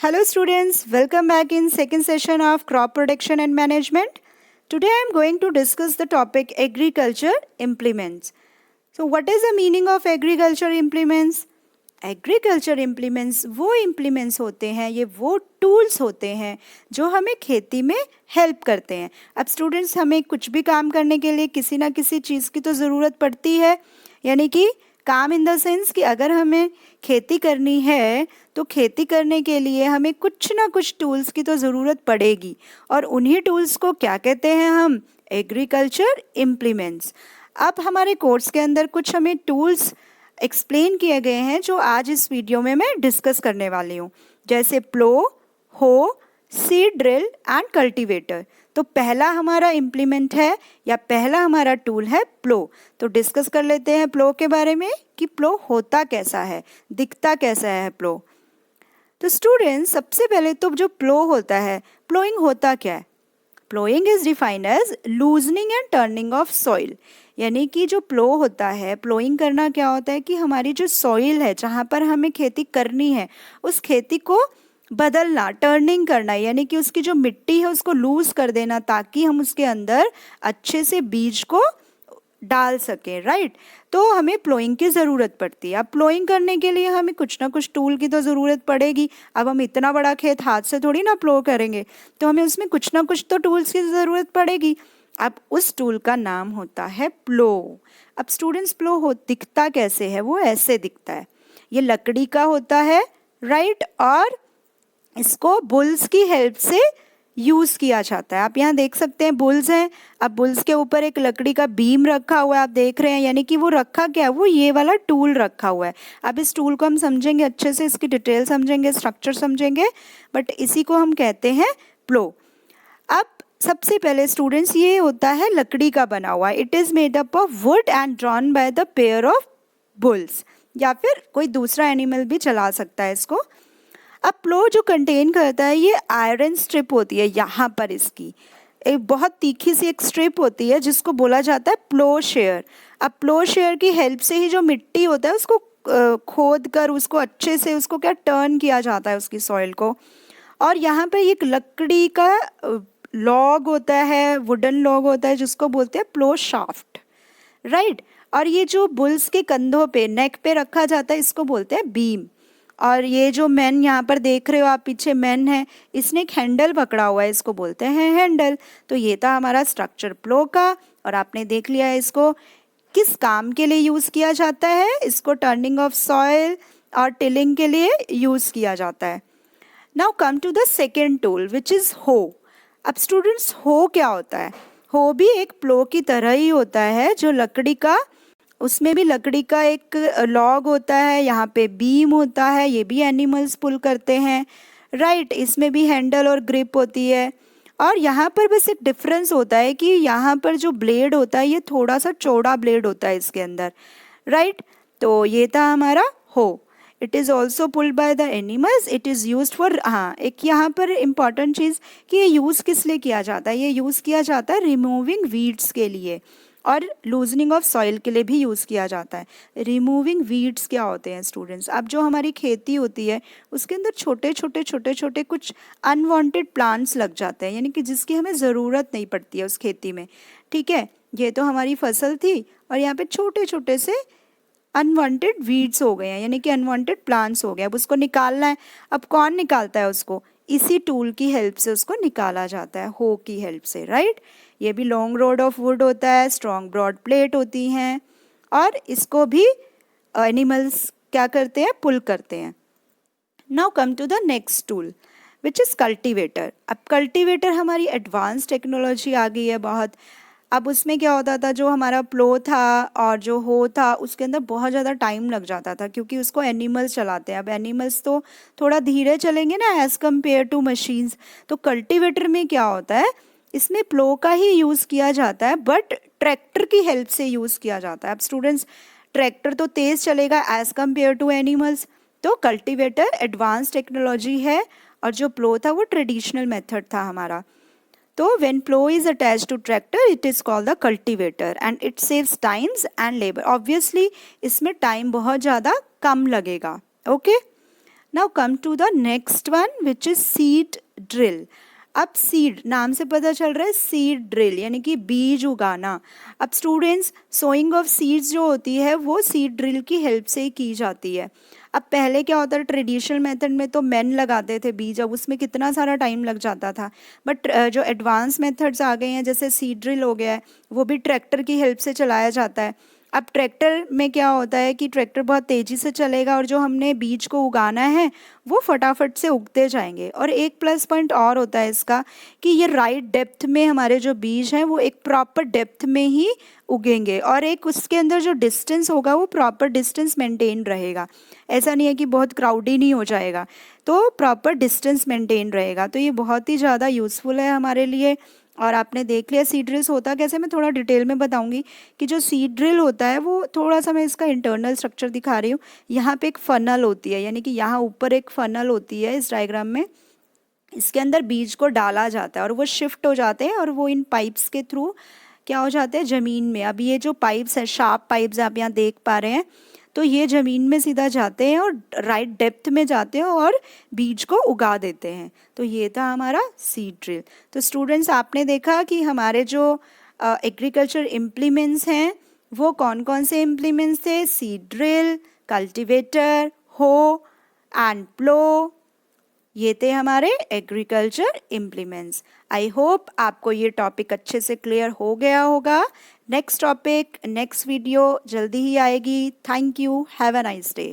Hello students, welcome back in second session of crop protection and management. Today I am going to discuss the topic agriculture implements. So what is the meaning of agriculture implements? Agriculture implements वो implements होते हैं, ये वो tools होते हैं जो हमें खेती में हेल्प करते हैं. अब स्टूडेंट्स, हमें कुछ भी काम करने के लिए किसी ना किसी चीज़ की तो ज़रूरत पड़ती है. यानी कि काम इन द सेंस कि अगर हमें खेती करनी है तो खेती करने के लिए हमें कुछ ना कुछ टूल्स की तो ज़रूरत पड़ेगी. और उन्हीं टूल्स को क्या कहते हैं हम? Agriculture implements. अब हमारे कोर्स के अंदर कुछ हमें टूल्स एक्सप्लेन किए गए हैं जो आज इस वीडियो में मैं डिस्कस करने वाली हूँ, जैसे प्लो, हो, सीड ड्रिल एंड कल्टीवेटर. तो पहला हमारा इम्प्लीमेंट है या पहला हमारा टूल है प्लो. तो डिस्कस कर लेते हैं प्लो के बारे में कि प्लो होता कैसा है, दिखता कैसा है प्लो. तो स्टूडेंट्स, सबसे पहले तो जो प्लो होता है, प्लोइंग होता क्या है? Ploughing is defined as loosening and turning of soil. यानी कि जो प्लो होता है, प्लोइंग करना क्या होता है कि हमारी जो सॉइल है जहाँ पर हमें खेती करनी है उस खेती को बदलना, टर्निंग करना, यानी कि उसकी जो मिट्टी है उसको लूज कर देना ताकि हम उसके अंदर अच्छे से बीज को डाल सकें. राइट. तो हमें प्लोइंग की ज़रूरत पड़ती है. अब प्लोइंग करने के लिए हमें कुछ ना कुछ टूल की तो ज़रूरत पड़ेगी. अब हम इतना बड़ा खेत हाथ से थोड़ी ना प्लो करेंगे, तो हमें उसमें कुछ ना कुछ तो टूल्स की ज़रूरत पड़ेगी. अब उस टूल का नाम होता है प्लो. अब स्टूडेंट्स, प्लो दिखता कैसे है? वो ऐसे दिखता है. ये लकड़ी का होता है. राइट. और इसको बुल्स की हेल्प से यूज़ किया जाता है. आप यहाँ देख सकते हैं बुल्स हैं. अब बुल्स के ऊपर एक लकड़ी का बीम रखा हुआ है, आप देख रहे हैं. यानी कि वो रखा क्या है? वो ये वाला टूल रखा हुआ है. अब इस टूल को हम समझेंगे अच्छे से, इसकी डिटेल समझेंगे, स्ट्रक्चर समझेंगे, बट इसी को हम कहते हैं प्लो. अब सबसे पहले स्टूडेंट्स, ये होता है लकड़ी का बना हुआ. It is made up of would and drawn by the pair of bulls, या फिर कोई दूसरा एनिमल भी चला सकता है इसको. अब प्लो जो कंटेन करता है, ये आयरन स्ट्रिप होती है. यहाँ पर इसकी एक बहुत तीखी सी एक स्ट्रिप होती है जिसको बोला जाता है प्लो शेयर. अब प्लो शेयर की हेल्प से ही जो मिट्टी होता है उसको खोद कर उसको अच्छे से उसको क्या टर्न किया जाता है उसकी सॉइल को. और यहाँ पे एक लकड़ी का लॉग होता है, वुडन लॉग होता है जिसको बोलते हैं प्लो शाफ्ट. राइट. और ये जो बुल्स के कंधों पे, नेक पे रखा जाता है, इसको बोलते हैं बीम. और ये जो मैन यहाँ पर देख रहे हो आप, पीछे मैन है, इसने एक हैंडल पकड़ा हुआ है, इसको बोलते हैं हैंडल. तो ये था हमारा स्ट्रक्चर प्लो का. और आपने देख लिया है इसको किस काम के लिए यूज़ किया जाता है. इसको टर्निंग ऑफ सॉइल और टिलिंग के लिए यूज़ किया जाता है. Now come to the second tool which is hoe. अब स्टूडेंट्स, हो क्या होता है? हो भी एक प्लो की तरह ही होता है, जो लकड़ी का, उसमें भी लकड़ी का एक लॉग होता है, यहाँ पे बीम होता है, ये भी एनिमल्स पुल करते हैं. राइट. इसमें भी हैंडल और ग्रिप होती है. और यहाँ पर बस एक डिफरेंस होता है कि यहाँ पर जो ब्लेड होता है ये थोड़ा सा चौड़ा ब्लेड होता है इसके अंदर. राइट. तो ये था हमारा हो. It is also pulled by the animals. It is use for, हाँ, एक यहाँ पर इम्पॉर्टेंट चीज़ कि ये यूज़ किस लिए किया जाता है? ये यूज़ किया जाता है रिमूविंग वीड्स के लिए और लूजनिंग ऑफ सॉइल के लिए भी यूज़ किया जाता है. रिमूविंग वीड्स क्या होते हैं स्टूडेंट्स? अब जो हमारी खेती होती है उसके अंदर छोटे छोटे कुछ अनवांटेड प्लांट्स लग जाते हैं, यानी कि जिसकी हमें ज़रूरत नहीं पड़ती है उस खेती में. ठीक है. ये तो हमारी फसल थी और यहाँ पे छोटे छोटे से अनवांटेड वीड्स हो गए हैं, यानी कि अनवांटेड प्लांट्स हो गए. अब उसको निकालना है. अब कौन निकालता है उसको? इसी टूल की हेल्प से उसको निकाला जाता है, हो की हेल्प से. राइट. ये भी लॉन्ग रोड ऑफ वुड होता है, स्ट्रॉन्ग ब्रॉड प्लेट होती हैं, और इसको भी एनिमल्स क्या करते हैं? पुल करते हैं. Now come to the next tool which is cultivator. अब कल्टीवेटर हमारी एडवांस टेक्नोलॉजी आ गई है बहुत. अब उसमें क्या होता था, जो हमारा प्लो था और जो हो था उसके अंदर बहुत ज़्यादा टाइम लग जाता था क्योंकि उसको एनिमल्स चलाते हैं. अब एनिमल्स तो थोड़ा धीरे चलेंगे ना एज़ कम्पेयर टू मशीन्स. तो कल्टीवेटर में क्या होता है, इसमें प्लो का ही यूज़ किया जाता है बट ट्रैक्टर की हेल्प से यूज़ किया जाता है. अब स्टूडेंट्स, ट्रैक्टर तो तेज़ चलेगा एज़ कम्पेयर टू एनिमल्स. तो कल्टीवेटर एडवांस टेक्नोलॉजी है और जो प्लो था वो ट्रेडिशनल मेथड था हमारा. तो when plow is attached to tractor it is called the cultivator and it saves times and labor. Obviously इसमें टाइम बहुत ज़्यादा कम लगेगा. Okay. Now come to the next one which is seed drill. अब seed, नाम से पता चल रहा है सीड ड्रिल यानी कि बीज उगाना. अब स्टूडेंट्स, सोइंग ऑफ सीड्स जो होती है वो सीड ड्रिल की हेल्प से ही की जाती है. अब पहले क्या होता है, ट्रेडिशनल मेथड में तो मैन लगाते थे बीज, अब उसमें कितना सारा टाइम लग जाता था. बट जो एडवांस मेथड्स आ गए हैं, जैसे सीड ड्रिल हो गया है, वो भी ट्रैक्टर की हेल्प से चलाया जाता है. अब ट्रैक्टर में क्या होता है कि ट्रैक्टर बहुत तेज़ी से चलेगा और जो हमने बीज को उगाना है वो फटाफट से उगते जाएंगे. और एक प्लस पॉइंट और होता है इसका कि ये राइट डेप्थ में हमारे जो बीज हैं वो एक प्रॉपर डेप्थ में ही उगेंगे, और एक उसके अंदर जो डिस्टेंस होगा वो प्रॉपर डिस्टेंस मेंटेन रहेगा. ऐसा नहीं है कि बहुत क्राउडी नहीं हो जाएगा, तो प्रॉपर डिस्टेंस मेंटेन रहेगा. तो ये बहुत ही ज़्यादा यूज़फुल है हमारे लिए. और आपने देख लिया सीड ड्रिल्स होता कैसे, मैं थोड़ा डिटेल में बताऊंगी कि जो सीड ड्रिल होता है वो थोड़ा सा, मैं इसका इंटरनल स्ट्रक्चर दिखा रही हूँ. यहाँ पे एक फनल होती है, यानी कि यहाँ ऊपर एक फनल होती है इस डायग्राम में. इसके अंदर बीज को डाला जाता है और वो शिफ्ट हो जाते हैं और वो इन पाइप्स के थ्रू क्या हो जाते हैं, ज़मीन में. अब ये जो पाइप्स है, शार्प पाइप्स आप यहाँ देख पा रहे हैं, तो ये ज़मीन में सीधा जाते हैं और राइट डेप्थ में जाते हैं और बीज को उगा देते हैं. तो ये था हमारा सीड ड्रिल. तो स्टूडेंट्स, आपने देखा कि हमारे जो एग्रीकल्चर इम्प्लीमेंट्स हैं वो कौन कौन से इम्प्लीमेंट्स थे. सीड ड्रिल, कल्टिवेटर, हो एंड प्लो, ये थे हमारे एग्रीकल्चर इम्प्लीमेंट्स. आई होप आपको ये टॉपिक अच्छे से क्लियर हो गया होगा. नेक्स्ट टॉपिक, नेक्स्ट वीडियो जल्दी ही आएगी. Thank you. Have a nice day.